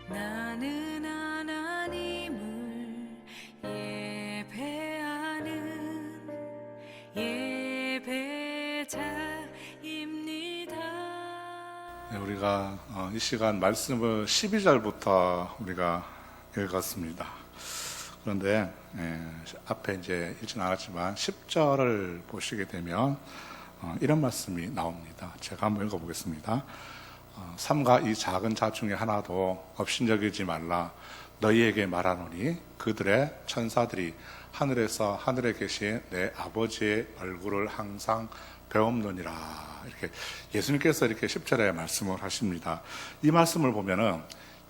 나는 하나님을 예배하는 예배자입니다. 네, 우리가 이 시간 말씀을 12절부터 우리가 읽었습니다. 그런데 앞에 이제 읽지는 않았지만 10절을 보시게 되면 이런 말씀이 나옵니다. 제가 한번 읽어보겠습니다. 삼가 이 작은 자 중에 하나도 업신여기지 말라. 너희에게 말하노니 그들의 천사들이 하늘에서 하늘에 계신 내 아버지의 얼굴을 항상 배움느니라. 이렇게 예수님께서 이렇게 10절에 말씀을 하십니다. 이 말씀을 보면은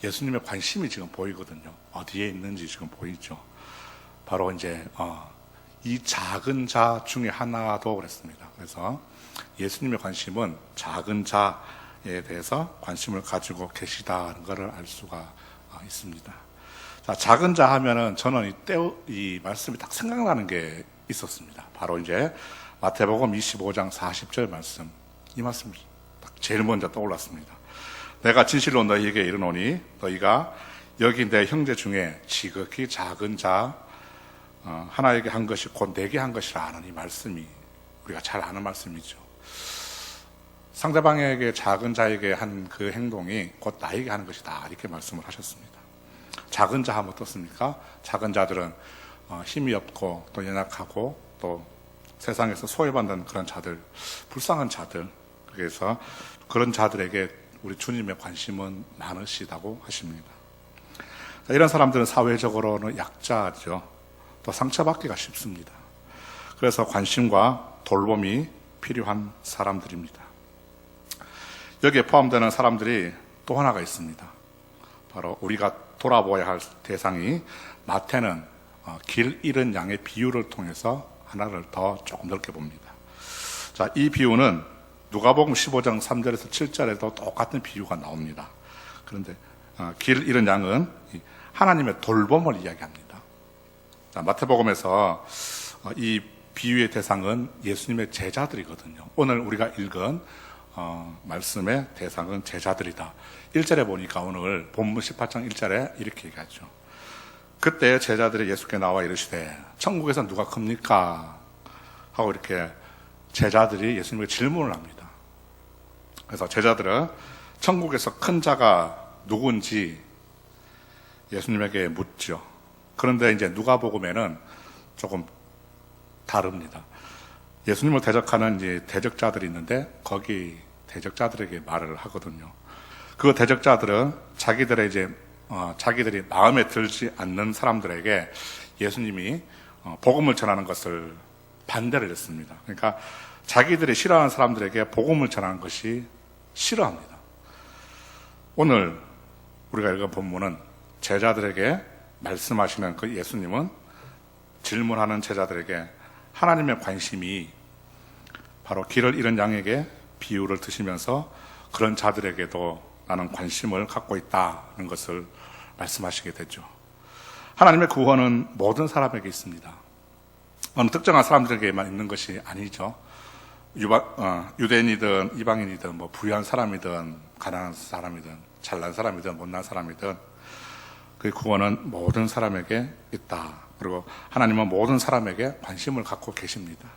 예수님의 관심이 지금 보이거든요. 어디에 있는지 지금 보이죠. 바로 이제 이 작은 자 중에 하나도 그랬습니다. 그래서 예수님의 관심은 작은 자에 대해서 관심을 가지고 계시다는 것을 알 수가 있습니다. 자, 작은 자 하면은 저는 이 말씀이 딱 생각나는 게 있었습니다. 바로 이제 마태복음 25장 40절 말씀, 이 말씀이 딱 제일 먼저 떠올랐습니다. 내가 진실로 너희에게 이르노니 너희가 여기 내 형제 중에 지극히 작은 자 하나에게 한 것이 곧 내게 한 것이라 하는 이 말씀이 우리가 잘 아는 말씀이죠. 상대방에게 작은 자에게 한 그 행동이 곧 나에게 하는 것이다, 이렇게 말씀을 하셨습니다. 작은 자 하면 어떻습니까? 작은 자들은 힘이 없고 또 연약하고 또 세상에서 소외받는 그런 자들, 불쌍한 자들, 그래서 그런 자들에게 우리 주님의 관심은 많으시다고 하십니다. 자, 이런 사람들은 사회적으로는 약자죠. 또 상처받기가 쉽습니다. 그래서 관심과 돌봄이 필요한 사람들입니다. 여기에 포함되는 사람들이 또 하나가 있습니다. 바로 우리가 돌아보아야 할 대상이 마태는 길 잃은 양의 비유를 통해서 하나를 더 조금 넓게 봅니다. 자, 이 비유는 누가복음 15장 3절에서 7절에도 똑같은 비유가 나옵니다. 그런데 길 잃은 양은 하나님의 돌봄을 이야기합니다. 자, 마태복음에서 이 비유의 대상은 예수님의 제자들이거든요. 오늘 우리가 읽은 말씀의 대상은 제자들이다. 1절에 보니까 오늘 본문 18장 1절에 이렇게 얘기하죠. 그때 제자들이 예수께 나와 이르시되 천국에서 누가 큽니까? 하고 이렇게 제자들이 예수님에게 질문을 합니다. 그래서 제자들은 천국에서 큰 자가 누군지 예수님에게 묻죠. 그런데 이제 누가복음에는 조금 다릅니다. 예수님을 대적하는 이제 대적자들이 있는데 거기 대적자들에게 말을 하거든요. 그 대적자들은 자기들이 마음에 들지 않는 사람들에게 예수님이 복음을 전하는 것을 반대를 했습니다. 그러니까 자기들이 싫어하는 사람들에게 복음을 전하는 것이 싫어합니다. 오늘 우리가 읽은 본문은 제자들에게 말씀하시는 그 예수님은 질문하는 제자들에게 하나님의 관심이 바로 길을 잃은 양에게 비유를 드시면서 그런 자들에게도 나는 관심을 갖고 있다는 것을 말씀하시게 되죠. 하나님의 구원은 모든 사람에게 있습니다. 어느 특정한 사람들에게만 있는 것이 아니죠. 유대인이든 이방인이든 뭐 부유한 사람이든 가난한 사람이든 잘난 사람이든 못난 사람이든 그 구원은 모든 사람에게 있다. 그리고 하나님은 모든 사람에게 관심을 갖고 계십니다.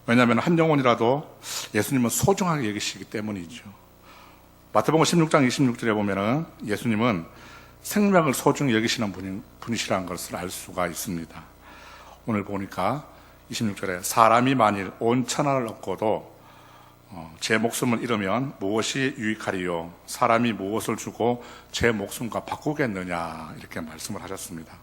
왜냐하면 한 영혼이라도 예수님은 소중하게 여기시기 때문이죠. 마태복음 16장 26절에 보면은 예수님은 생명을 소중히 여기시는 분이시라는 것을 알 수가 있습니다. 오늘 보니까 26절에 사람이 만일 온 천하를 얻고도 제 목숨을 잃으면 무엇이 유익하리요? 사람이 무엇을 주고 제 목숨과 바꾸겠느냐? 이렇게 말씀을 하셨습니다.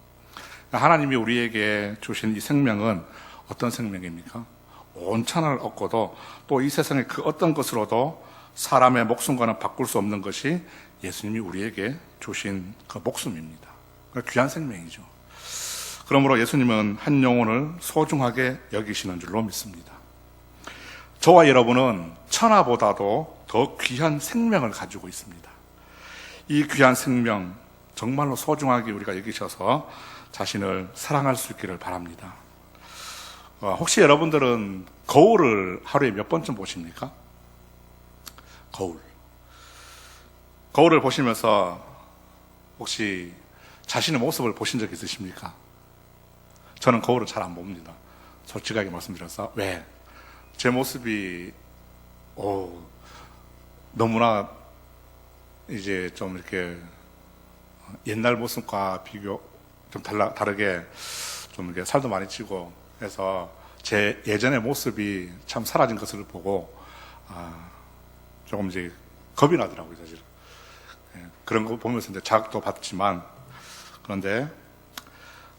하나님이 우리에게 주신 이 생명은 어떤 생명입니까? 온 천하를 얻고도 또 이 세상의 그 어떤 것으로도 사람의 목숨과는 바꿀 수 없는 것이 예수님이 우리에게 주신 그 목숨입니다. 귀한 생명이죠. 그러므로 예수님은 한 영혼을 소중하게 여기시는 줄로 믿습니다. 저와 여러분은 천하보다도 더 귀한 생명을 가지고 있습니다. 이 귀한 생명 정말로 소중하게 우리가 여기셔서 자신을 사랑할 수 있기를 바랍니다. 혹시 여러분들은 거울을 하루에 몇 번쯤 보십니까? 거울을 보시면서 혹시 자신의 모습을 보신 적 있으십니까? 저는 거울을 잘 안 봅니다. 솔직하게 말씀드려서. 왜? 제 모습이 너무나 이제 좀 이렇게 옛날 모습과 비교 좀 다르게 좀 이렇게 살도 많이 찌고 해서 제 예전의 모습이 참 사라진 것을 보고 조금 이제 겁이 나더라고요, 사실. 그런 거 보면서 이제 자극도 받지만, 그런데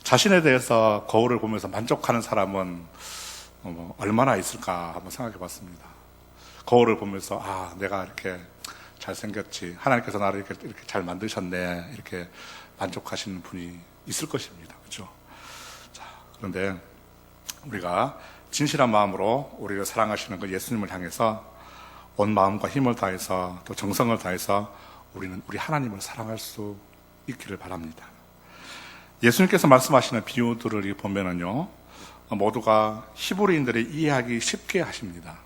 자신에 대해서 거울을 보면서 만족하는 사람은 얼마나 있을까 한번 생각해 봤습니다. 거울을 보면서 내가 이렇게 잘생겼지, 하나님께서 나를 이렇게 잘 만드셨네, 이렇게 만족하시는 분이 있을 것입니다. 그렇죠? 자, 그런데 우리가 진실한 마음으로 우리를 사랑하시는 그 예수님을 향해서 온 마음과 힘을 다해서 또 정성을 다해서 우리는 우리 하나님을 사랑할 수 있기를 바랍니다. 예수님께서 말씀하시는 비유들을 보면은요, 모두가 히브리인들이 이해하기 쉽게 하십니다.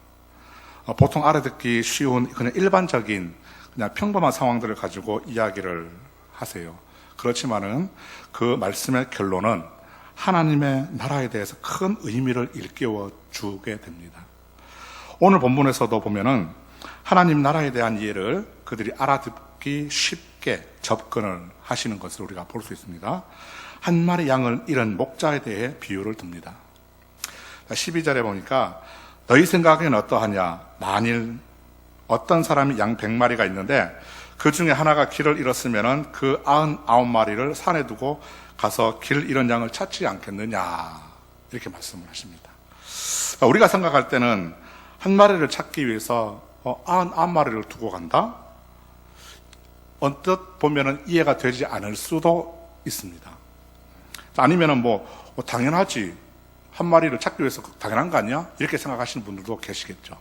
보통 알아듣기 쉬운 그냥 일반적인 그냥 평범한 상황들을 가지고 이야기를 하세요. 그렇지만은 그 말씀의 결론은 하나님의 나라에 대해서 큰 의미를 일깨워 주게 됩니다. 오늘 본문에서도 보면은 하나님 나라에 대한 이해를 그들이 알아듣기 쉽게 접근을 하시는 것을 우리가 볼 수 있습니다. 한 마리 양을 잃은 목자에 대해 비유를 듭니다. 12절에 보니까 너희 생각에는 어떠하냐? 만일 어떤 사람이 양 100마리가 있는데 그 중에 하나가 길을 잃었으면 그 99마리를 산에 두고 가서 길 잃은 양을 찾지 않겠느냐, 이렇게 말씀을 하십니다. 우리가 생각할 때는 한 마리를 찾기 위해서 99마리를 두고 간다? 언뜻 보면은 이해가 되지 않을 수도 있습니다. 아니면은 당연하지, 한 마리를 찾기 위해서 당연한 거 아니야? 이렇게 생각하시는 분들도 계시겠죠.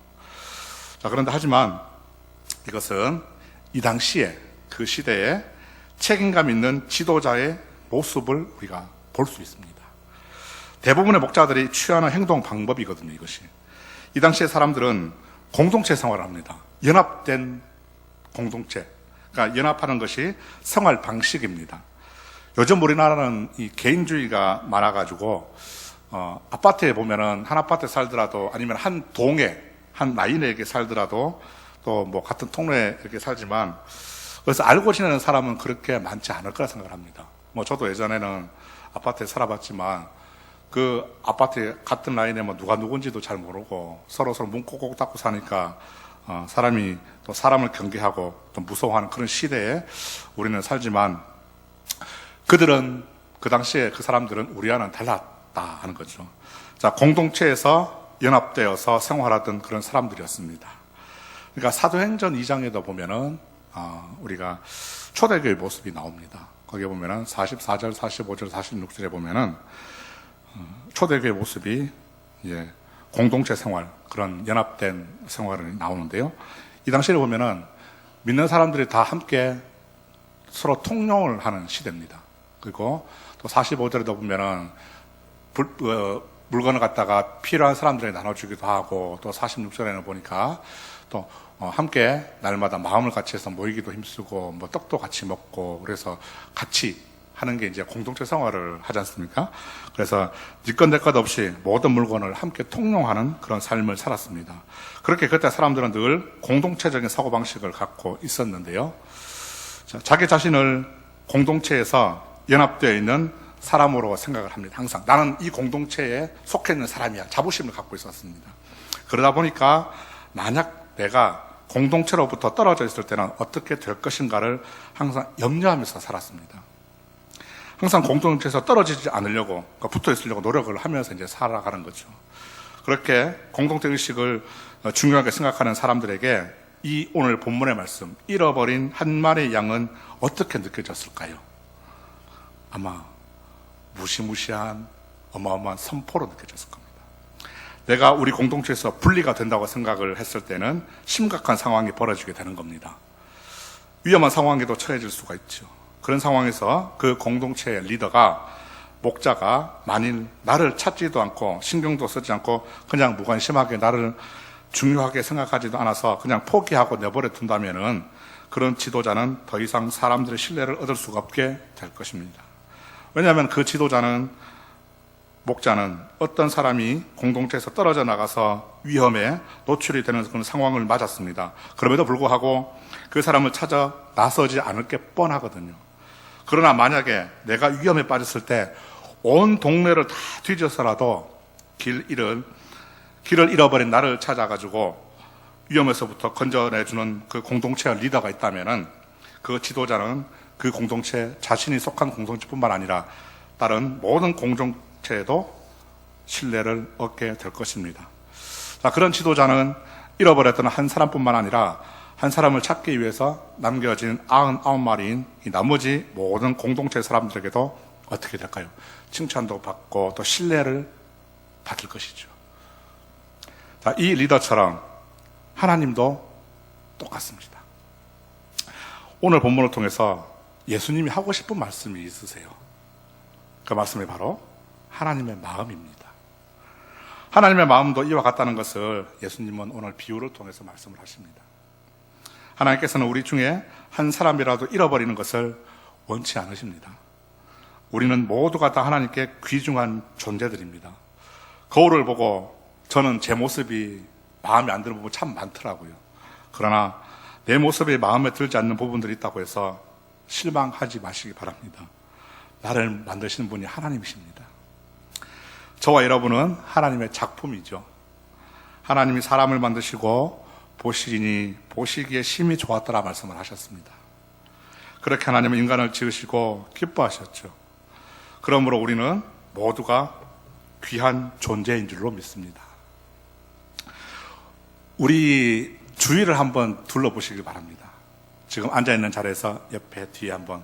자, 그런데 하지만 이것은 이 당시에, 그 시대에 책임감 있는 지도자의 모습을 우리가 볼 수 있습니다. 대부분의 목자들이 취하는 행동 방법이거든요, 이것이. 이 당시의 사람들은 공동체 생활을 합니다. 연합된 공동체. 그러니까 연합하는 것이 생활 방식입니다. 요즘 우리나라는 이 개인주의가 많아가지고, 아파트에 보면은 한 아파트에 살더라도 아니면 한 동에, 한 라인에 살더라도 또 같은 통로에 이렇게 살지만, 그래서 알고 지내는 사람은 그렇게 많지 않을 거라 생각을 합니다. 저도 예전에는 아파트에 살아봤지만 그 아파트에 같은 라인에 누가 누군지도 잘 모르고 서로 문 꼭꼭 닫고 사니까 사람이 또 사람을 경계하고 또 무서워하는 그런 시대에 우리는 살지만, 그들은 그 당시에 그 사람들은 우리와는 달랐다 하는 거죠. 자, 공동체에서 연합되어서 생활하던 그런 사람들이었습니다. 그러니까 사도행전 2장에도 보면은 우리가 초대교회 모습이 나옵니다. 거기에 보면은 44절, 45절, 46절에 보면은 초대교회 모습이 공동체 생활, 그런 연합된 생활이 나오는데요. 이 당시에 보면은 믿는 사람들이 다 함께 서로 통용을 하는 시대입니다. 그리고 또 45절에도 보면은 물건을 갖다가 필요한 사람들에게 나눠주기도 하고, 또 46절에는 보니까 또 함께 날마다 마음을 같이 해서 모이기도 힘쓰고 떡도 같이 먹고, 그래서 같이 하는 게 이제 공동체 생활을 하지 않습니까? 그래서 네 것 내 것 없이 모든 물건을 함께 통용하는 그런 삶을 살았습니다. 그렇게 그때 사람들은 늘 공동체적인 사고방식을 갖고 있었는데요. 자기 자신을 공동체에서 연합되어 있는 사람으로 생각을 합니다. 항상 나는 이 공동체에 속해 있는 사람이야, 자부심을 갖고 있었습니다. 그러다 보니까 만약 내가 공동체로부터 떨어져 있을 때는 어떻게 될 것인가를 항상 염려하면서 살았습니다. 항상 공동체에서 떨어지지 않으려고, 붙어 있으려고 노력을 하면서 이제 살아가는 거죠. 그렇게 공동체 의식을 중요하게 생각하는 사람들에게 이 오늘 본문의 말씀, 잃어버린 한 마리의 양은 어떻게 느껴졌을까요? 아마 무시무시한 어마어마한 선포로 느껴졌을 겁니다. 내가 우리 공동체에서 분리가 된다고 생각을 했을 때는 심각한 상황이 벌어지게 되는 겁니다. 위험한 상황에도 처해질 수가 있죠. 그런 상황에서 그 공동체의 리더가, 목자가 만일 나를 찾지도 않고 신경도 쓰지 않고 그냥 무관심하게 나를 중요하게 생각하지도 않아서 그냥 포기하고 내버려 둔다면은 그런 지도자는 더 이상 사람들의 신뢰를 얻을 수가 없게 될 것입니다. 왜냐하면 그 지도자는, 목자는 어떤 사람이 공동체에서 떨어져 나가서 위험에 노출이 되는 그런 상황을 맞았습니다. 그럼에도 불구하고 그 사람을 찾아 나서지 않을 게 뻔하거든요. 그러나 만약에 내가 위험에 빠졌을 때 온 동네를 다 뒤져서라도 길을 잃어버린 나를 찾아가지고 위험에서부터 건져내주는 그 공동체의 리더가 있다면은, 그 지도자는 그 공동체, 자신이 속한 공동체뿐만 아니라 다른 모든 공동체에도 신뢰를 얻게 될 것입니다. 자, 그런 지도자는 잃어버렸던 한 사람뿐만 아니라 한 사람을 찾기 위해서 남겨진 99마리인 이 나머지 모든 공동체 사람들에게도 어떻게 될까요? 칭찬도 받고 또 신뢰를 받을 것이죠. 자, 이 리더처럼 하나님도 똑같습니다. 오늘 본문을 통해서 예수님이 하고 싶은 말씀이 있으세요. 그 말씀이 바로 하나님의 마음입니다. 하나님의 마음도 이와 같다는 것을 예수님은 오늘 비유를 통해서 말씀을 하십니다. 하나님께서는 우리 중에 한 사람이라도 잃어버리는 것을 원치 않으십니다. 우리는 모두가 다 하나님께 귀중한 존재들입니다. 거울을 보고 저는 제 모습이 마음에 안 드는 부분 참 많더라고요. 그러나 내 모습이 마음에 들지 않는 부분들이 있다고 해서 실망하지 마시기 바랍니다. 나를 만드시는 분이 하나님이십니다. 저와 여러분은 하나님의 작품이죠. 하나님이 사람을 만드시고 보시니 보시기에 심히 좋았더라 말씀을 하셨습니다. 그렇게 하나님은 인간을 지으시고 기뻐하셨죠. 그러므로 우리는 모두가 귀한 존재인 줄로 믿습니다. 우리 주위를 한번 둘러보시기 바랍니다. 지금 앉아있는 자리에서 옆에 뒤에 한번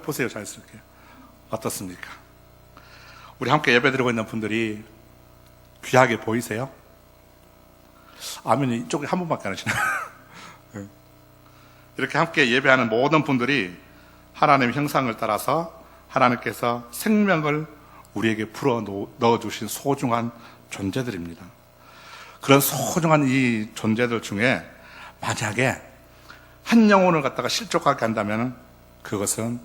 보세요. 자연스럽게. 어떻습니까? 우리 함께 예배드리고 있는 분들이 귀하게 보이세요? 아멘이 이쪽에 한 분밖에 안 하시나요? 이렇게 함께 예배하는 모든 분들이 하나님의 형상을 따라서 하나님께서 생명을 우리에게 불어 넣어주신 소중한 존재들입니다. 그런 소중한 이 존재들 중에 만약에 한 영혼을 갖다가 실족하게 한다면 그것은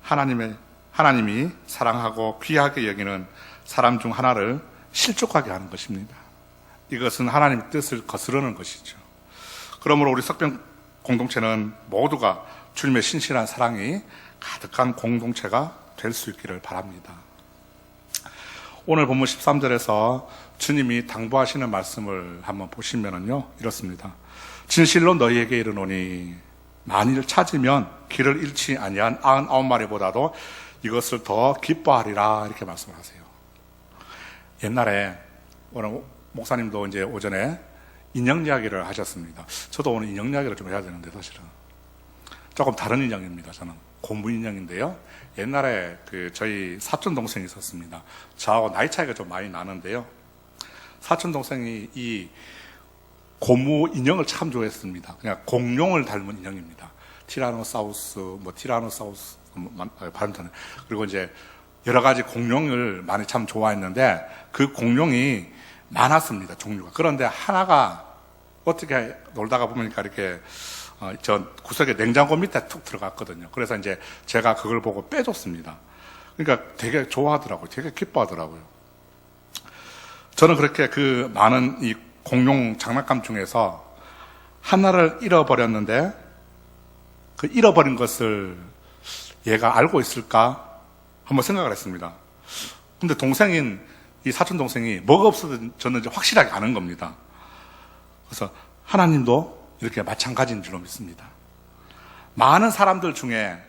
하나님이 사랑하고 귀하게 여기는 사람 중 하나를 실족하게 하는 것입니다. 이것은 하나님의 뜻을 거스르는 것이죠. 그러므로 우리 석병 공동체는 모두가 주님의 신실한 사랑이 가득한 공동체가 될 수 있기를 바랍니다. 오늘 본문 13절에서 주님이 당부하시는 말씀을 한번 보시면은요, 이렇습니다. 진실로 너희에게 이르노니 만일 찾으면 길을 잃지 아니한 99마리보다도 이것을 더 기뻐하리라, 이렇게 말씀을 하세요. 옛날에 오늘 목사님도 이제 오전에 인형 이야기를 하셨습니다. 저도 오늘 인형 이야기를 좀 해야 되는데 사실은 조금 다른 인형입니다. 저는 고무 인형인데요. 옛날에 저희 사촌 동생이 있었습니다. 저하고 나이 차이가 좀 많이 나는데요. 사촌 동생이 이 고무 인형을 참 좋아했습니다. 그냥 공룡을 닮은 인형입니다. 티라노사우루스, 발음타는. 그리고 이제 여러 가지 공룡을 많이 참 좋아했는데 그 공룡이 많았습니다. 종류가. 그런데 하나가 어떻게 놀다가 보니까 이렇게 저 구석에 냉장고 밑에 툭 들어갔거든요. 그래서 이제 제가 그걸 보고 빼줬습니다. 그러니까 되게 좋아하더라고요. 되게 기뻐하더라고요. 저는 그렇게 그 많은 이 공룡 장난감 중에서 하나를 잃어버렸는데 그 잃어버린 것을 얘가 알고 있을까 한번 생각을 했습니다. 근데 동생인 이 사촌 동생이 뭐가 없어졌는지 확실하게 아는 겁니다. 그래서 하나님도 이렇게 마찬가지인 줄로 믿습니다. 많은 사람들 중에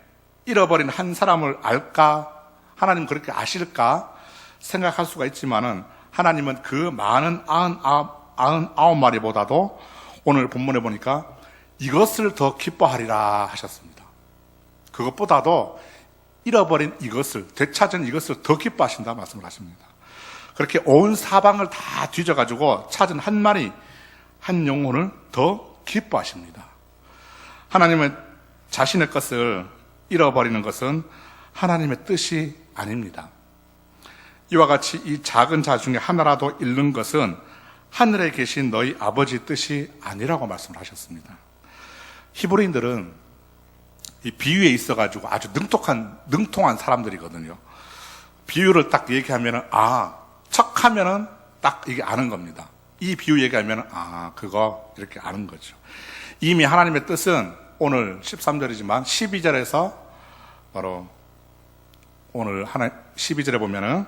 잃어버린 한 사람을 알까? 하나님 그렇게 아실까? 생각할 수가 있지만은 하나님은 그 많은 99마리보다도 오늘 본문에 보니까 이것을 더 기뻐하리라 하셨습니다. 그것보다도 잃어버린 이것을, 되찾은 이것을 더 기뻐하신다 말씀을 하십니다. 그렇게 온 사방을 다 뒤져가지고 찾은 한 마리, 한 영혼을 더 기뻐하십니다. 하나님은 자신의 것을 잃어버리는 것은 하나님의 뜻이 아닙니다. 이와 같이 이 작은 자 중에 하나라도 잃는 것은 하늘에 계신 너희 아버지 뜻이 아니라고 말씀을 하셨습니다. 히브리인들은 이 비유에 있어가지고 아주 능통한 사람들이거든요. 비유를 딱 얘기하면은, 척 하면은 딱 이게 아는 겁니다. 이 비유 얘기하면은, 그거 이렇게 아는 거죠. 이미 하나님의 뜻은 오늘 13절이지만 12절에서 바로 오늘 12절에 보면은,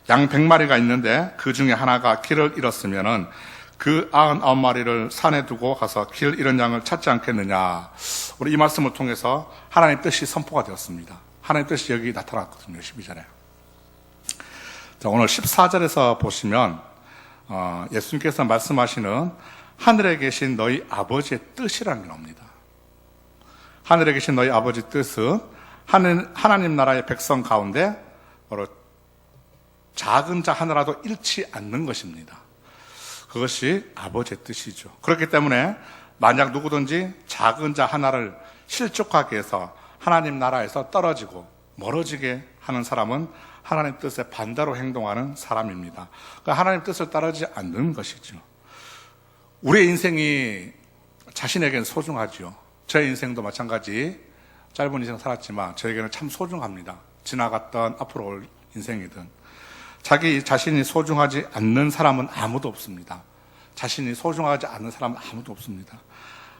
양 100마리가 있는데 그 중에 하나가 길을 잃었으면은 그 99마리를 산에 두고 가서 길 잃은 양을 찾지 않겠느냐. 우리 이 말씀을 통해서 하나님의 뜻이 선포가 되었습니다. 하나님의 뜻이 여기 나타났거든요. 12절에. 자, 오늘 14절에서 보시면 예수님께서 말씀하시는 하늘에 계신 너희 아버지의 뜻이라는 게 나옵니다. 하늘에 계신 너희 아버지 뜻은 하나님 나라의 백성 가운데 바로 작은 자 하나라도 잃지 않는 것입니다. 그것이 아버지의 뜻이죠. 그렇기 때문에 만약 누구든지 작은 자 하나를 실족하게 해서 하나님 나라에서 떨어지고 멀어지게 하는 사람은 하나님 뜻에 반대로 행동하는 사람입니다. 그러니까 하나님 뜻을 따르지 않는 것이죠. 우리의 인생이 자신에게는 소중하죠. 저의 인생도 마찬가지 짧은 인생 살았지만 저에게는 참 소중합니다. 지나갔던 앞으로 올 인생이든. 자기 자신이 소중하지 않는 사람은 아무도 없습니다. 자신이 소중하지 않는 사람은 아무도 없습니다.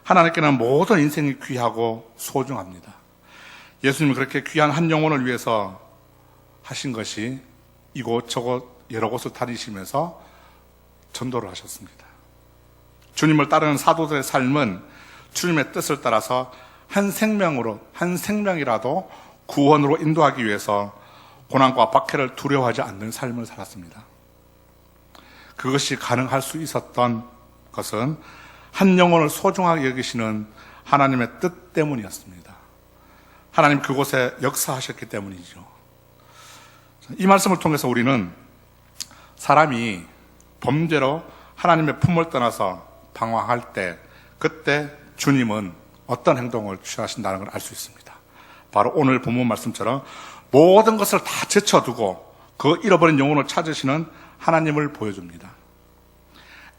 하나님께는 모든 인생이 귀하고 소중합니다. 예수님은 그렇게 귀한 한 영혼을 위해서 하신 것이 이곳저곳 여러 곳을 다니시면서 전도를 하셨습니다. 주님을 따르는 사도들의 삶은 주님의 뜻을 따라서 한 생명이라도 구원으로 인도하기 위해서 고난과 박해를 두려워하지 않는 삶을 살았습니다. 그것이 가능할 수 있었던 것은 한 영혼을 소중하게 여기시는 하나님의 뜻 때문이었습니다. 하나님 그곳에 역사하셨기 때문이죠. 이 말씀을 통해서 우리는 사람이 범죄로 하나님의 품을 떠나서 방황할 때 그때 주님은 어떤 행동을 취하신다는 걸 알 수 있습니다. 바로 오늘 본문 말씀처럼 모든 것을 다 제쳐두고 그 잃어버린 영혼을 찾으시는 하나님을 보여줍니다.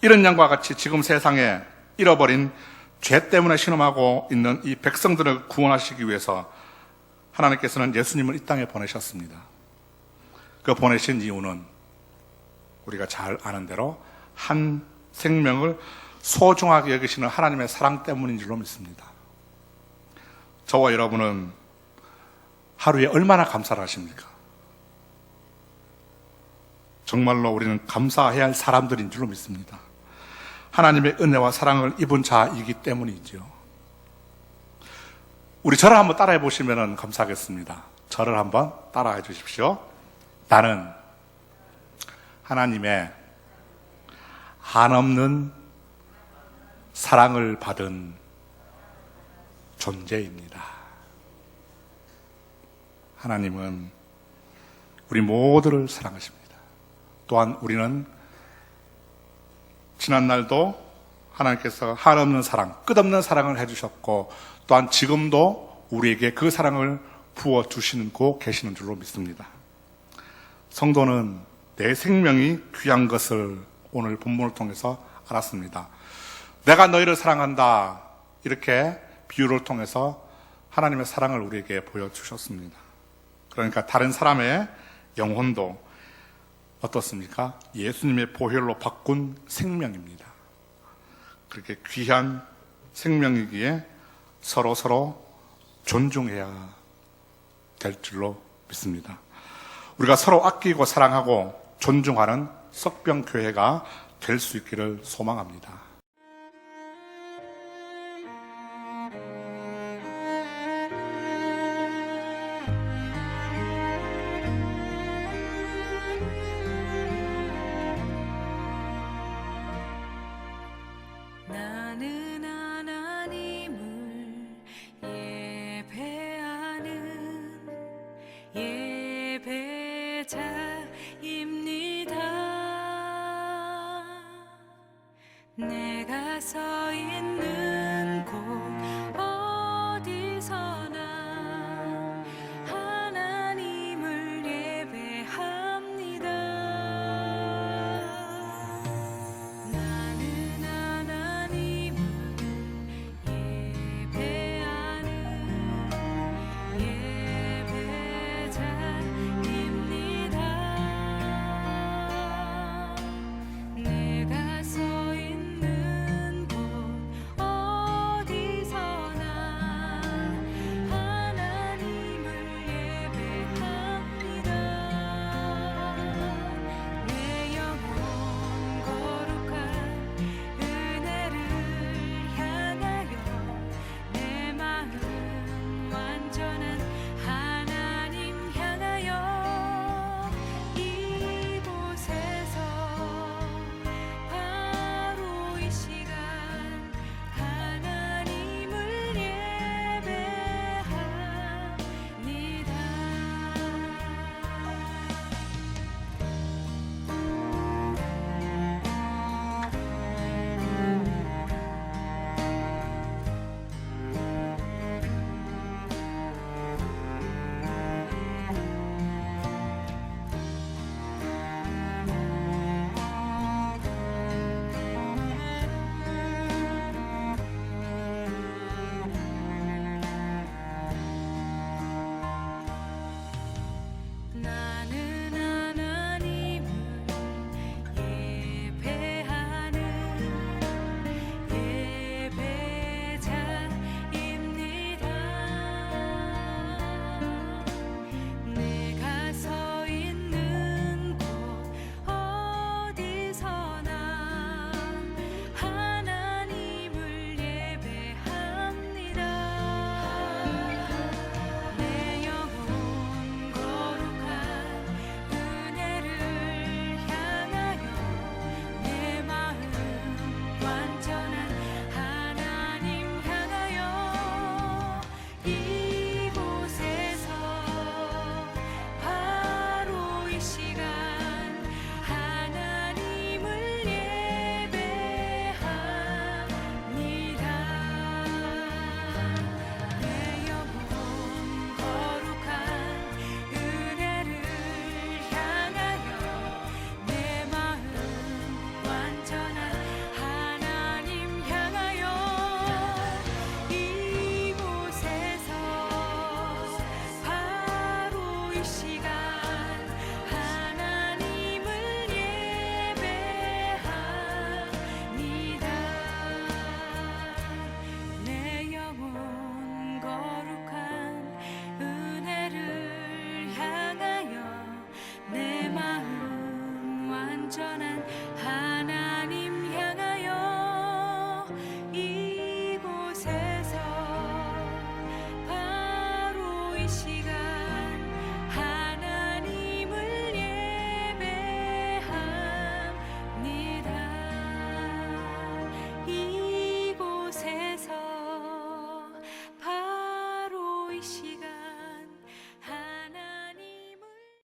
이런 양과 같이 지금 세상에 잃어버린 죄 때문에 신음하고 있는 이 백성들을 구원하시기 위해서 하나님께서는 예수님을 이 땅에 보내셨습니다. 그 보내신 이유는 우리가 잘 아는 대로 한 생명을 소중하게 여기시는 하나님의 사랑 때문인 줄로 믿습니다. 저와 여러분은 하루에 얼마나 감사를 하십니까? 정말로 우리는 감사해야 할 사람들인 줄로 믿습니다. 하나님의 은혜와 사랑을 입은 자이기 때문이죠. 우리 절을 한번 따라해 보시면 감사하겠습니다. 절을 한번 따라해 주십시오. 나는 하나님의 한없는 사랑을 받은 존재입니다. 하나님은 우리 모두를 사랑하십니다. 또한 우리는 지난날도 하나님께서 한없는 사랑, 끝없는 사랑을 해주셨고 또한 지금도 우리에게 그 사랑을 부어주시고 계시는 줄로 믿습니다. 성도는 내 생명이 귀한 것을 오늘 본문을 통해서 알았습니다. 내가 너희를 사랑한다 이렇게 비유를 통해서 하나님의 사랑을 우리에게 보여주셨습니다. 그러니까 다른 사람의 영혼도 어떻습니까? 예수님의 보혈로 바꾼 생명입니다. 그렇게 귀한 생명이기에 서로 존중해야 될 줄로 믿습니다. 우리가 서로 아끼고 사랑하고 존중하는 석병교회가 될 수 있기를 소망합니다.